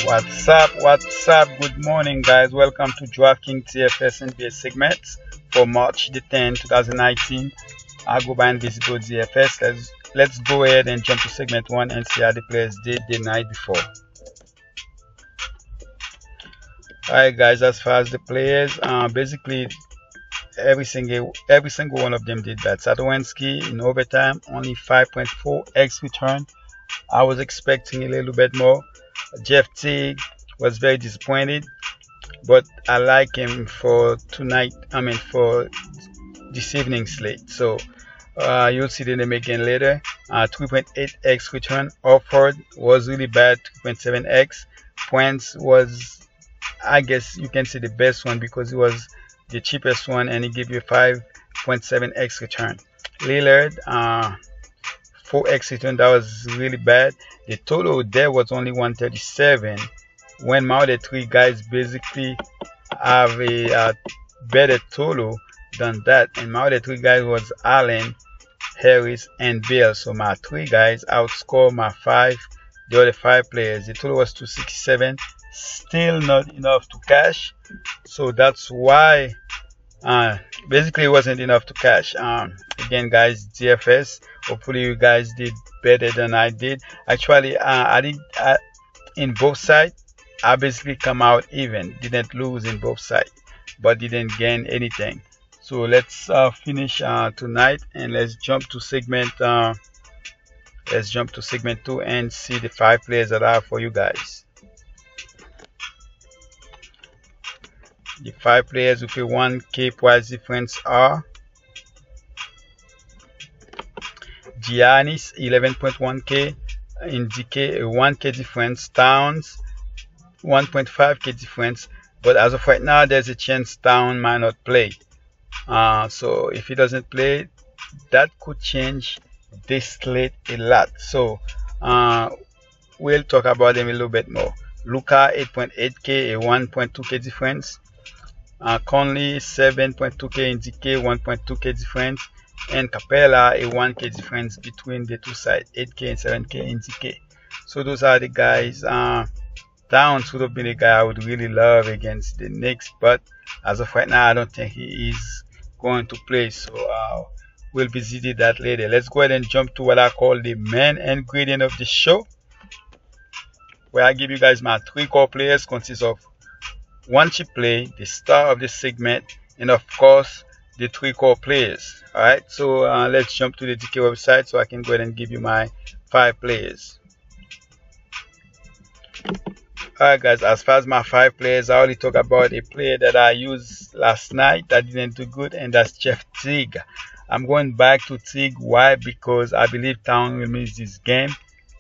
What's up? Good morning, guys. Welcome to Draftkingsnbadfs NBA segments for March the 10th, 2019. I go by Invisible DFS. Let's go ahead and jump to segment 1 and see how the players did the night before. Alright, guys. As far as the players, basically every single one of them did that. Sadowski in overtime, only 5.4x return. I was expecting a little bit more. Jeff Teague was very disappointed, but I like him for tonight. For this evening slate. So you'll see the name again later. 3.8x return. Offered was really bad. 3.7x. Points was, I guess you can say, the best one because it was the cheapest one, and it gave you 5.7x return. Lillard, 4x return. That was really bad. The total there was only 137. When my 3 guys basically have a better total than that, and my 3 guys was Allen, Harris, and Bill. So my 3 guys outscore my the other 5 players. The total was 267. Still not enough to cash. So that's why basically it wasn't enough to cash. Again, guys, DFS. Hopefully you guys did better than I did. Actually, I did in both sides. I basically come out even. Didn't lose in both sides, but didn't gain anything. So let's finish tonight, and let's jump to segment. Let's jump to segment 2 and see the 5 players that I have for you guys. The 5 players with a 1K price difference are Giannis 11.1K, Indicate a 1K difference, Towns 1.5K difference, but as of right now there's a chance Town might not play. So if he doesn't play, that could change this slate a lot. So we'll talk about him a little bit more. Luka 8.8K, a 1.2K difference. Conley 7.2K, Indicate 1.2K difference, and Capella a 1K difference between the two sides, 8K and 7K Indicate. So those are the guys. Towns would have been a guy I would really love against the Knicks, but as of right now I don't think he is going to play, so we'll visit that later. Let's go ahead and jump to what I call the main ingredient of the show, where I give you guys my 3 core players, consist of 1 cheap play, the star of the segment, and of course the 3 core players. Alright, so let's jump to the DK website so I can go ahead and give you my 5 players. Alright, guys, as far as my 5 players, I already talked about a player that I used last night that didn't do good, and that's Jeff Teague. I'm going back to Teague. Why? Because I believe Town will miss this game,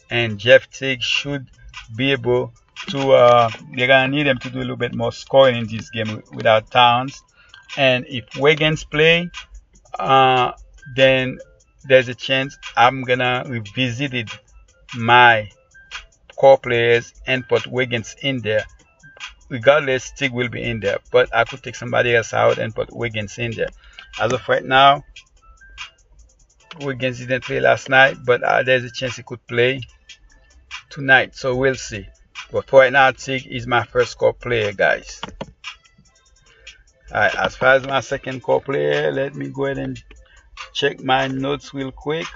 and Jeff Teague should be able to they're gonna need him to do a little bit more scoring in this game without Towns. And if Wiggins play, then there's a chance I'm gonna revisit my core players and put Wiggins in there. Regardless, Teague will be in there, but I could take somebody else out and put Wiggins in there. As of right now, Wiggins didn't play last night, but there's a chance he could play tonight, so we'll see. But for right now, Teague is my first core player, guys. Alright, as far as my second core player, let me go ahead and check my notes real quick.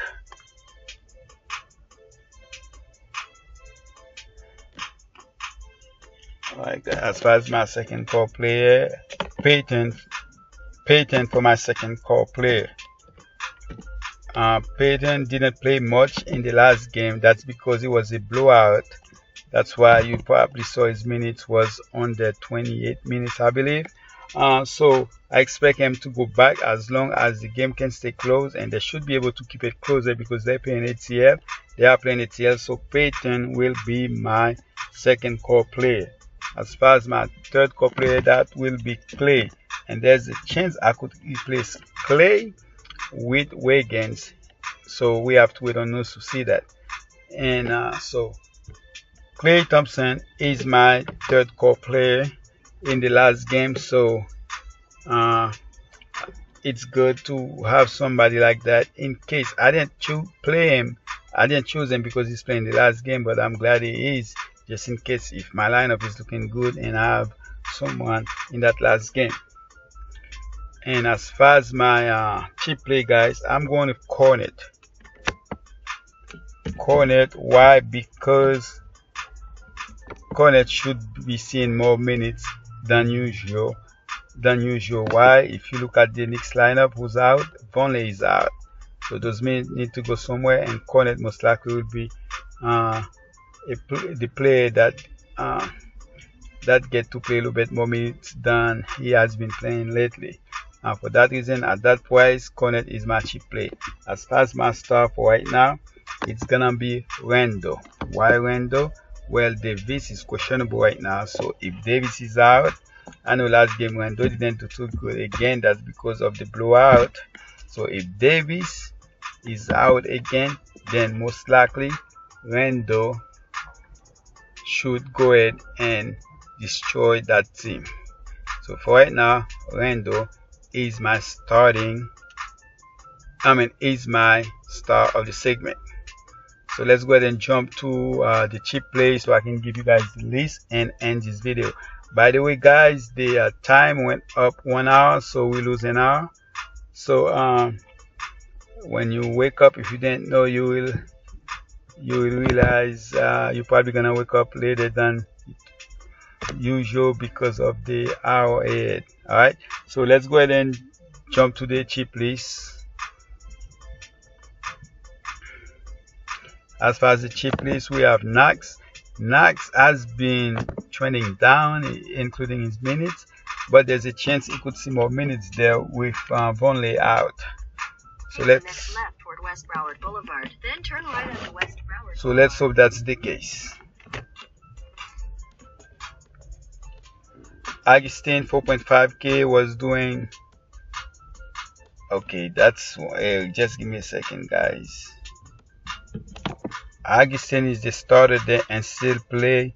Alright, as far as my second core player, Payton for my second core player. Payton didn't play much in the last game. That's because it was a blowout. That's why you probably saw his minutes was under 28 minutes, I believe. So I expect him to go back as long as the game can stay close, and they should be able to keep it closer because they're playing ATL. They are playing ATL, so Payton will be my second core player. As far as my third core player, that will be Clay, and there's a chance I could replace Clay with Wiggins. So we have to wait on news to see that. And so Klay Thompson is my third core player in the last game, so it's good to have somebody like that in case I didn't play him. I didn't choose him because he's playing the last game, but I'm glad he is just in case if my lineup is looking good and I have someone in that last game. And as far as my cheap play, guys, I'm going to Cornet. Cornet, why? Because Cornet should be seeing more minutes than usual. Why? If you look at the Knicks lineup, who's out? Vonleh is out. So those men need to go somewhere, and Cornet most likely will be the player that get to play a little bit more minutes than he has been playing lately. For that reason, at that price, Cornet is my cheap play. As far as my star for right now, it's gonna be Randle. Why Randle? Well, Davis is questionable right now, so if Davis is out, I know last game Randle didn't do too good. Again, that's because of the blowout. So if Davis is out again, then most likely Randle should go ahead and destroy that team. So for right now, Randle is my is my star of the segment. So let's go ahead and jump to the cheap play so I can give you guys the list and end this video. By the way, guys, the time went up 1 hour, so we lose an hour. So when you wake up, if you didn't know, you will realize you're probably gonna wake up later than usual because of the hour ahead. All right, so let's go ahead and jump to the cheap list. As far as the cheap list, we have Knox. Knox has been trending down, including his minutes, but there's a chance he could see more minutes there with Vonleh out. So let's hope that's the case. Augustine 4.5k was doing okay. That's just give me a second, guys. Augustine is the starter there and still play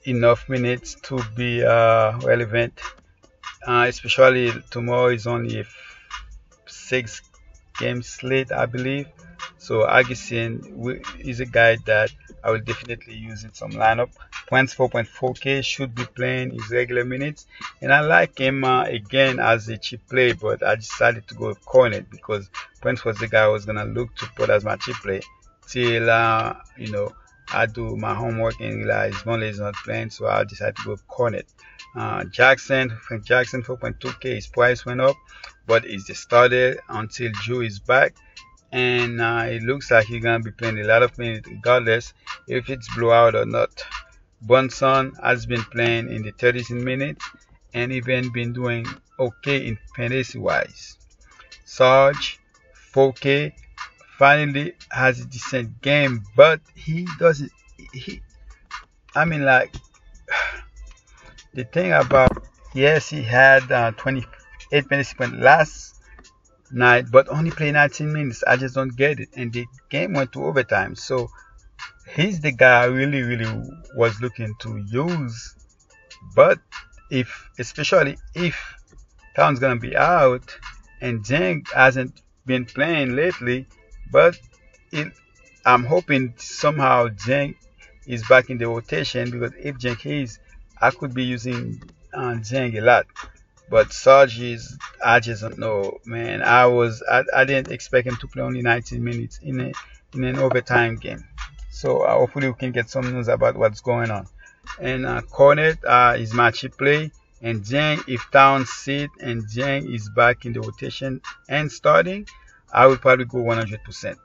enough minutes to be relevant. Especially tomorrow is only a 6-game slate, I believe. So Augustine is a guy that I will definitely use in some lineup. Points 4.4k, should be playing his regular minutes, and I like him again as a cheap play, but I decided to go with Cornet because Prince was the guy I was gonna look to put as my cheap play till you know, I do my homework and realize Vonleh is not playing, so I decided to go with Cornet. Jackson 4.2k, his price went up, but he's the starter until Drew is back, and it looks like he's gonna be playing a lot of minutes regardless if it's blowout or not. Brunson has been playing in the 30s in minutes and even been doing okay in fantasy wise. Sarge 4k finally has a decent game, but he doesn't like the thing about, yes, he had 28 fantasy points last night, but only played 19 minutes. I just don't get it, and the game went to overtime. So he's the guy I really was looking to use, but especially if Town's gonna be out and Zhang hasn't been playing lately, but I'm hoping somehow Zhang is back in the rotation, because if Zhang is, I could be using Zhang a lot. But Sarge is, I just don't know, man. I didn't expect him to play only 19 minutes in an overtime game. So hopefully we can get some news about what's going on. And Cornet is my cheap play. And Zhang, if Town sit and Zhang is back in the rotation and starting, I will probably go 100%.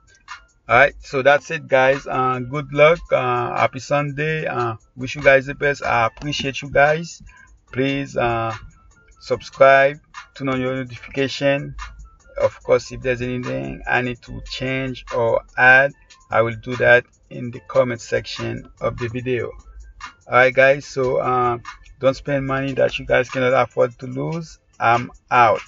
Alright, so that's it, guys. Good luck. Happy Sunday. Wish you guys the best. I appreciate you guys. Please subscribe, turn on your notification. Of course, if there's anything I need to change or add, I will do that in the comment section of the video. Alright, guys, so don't spend money that you guys cannot afford to lose. I'm out.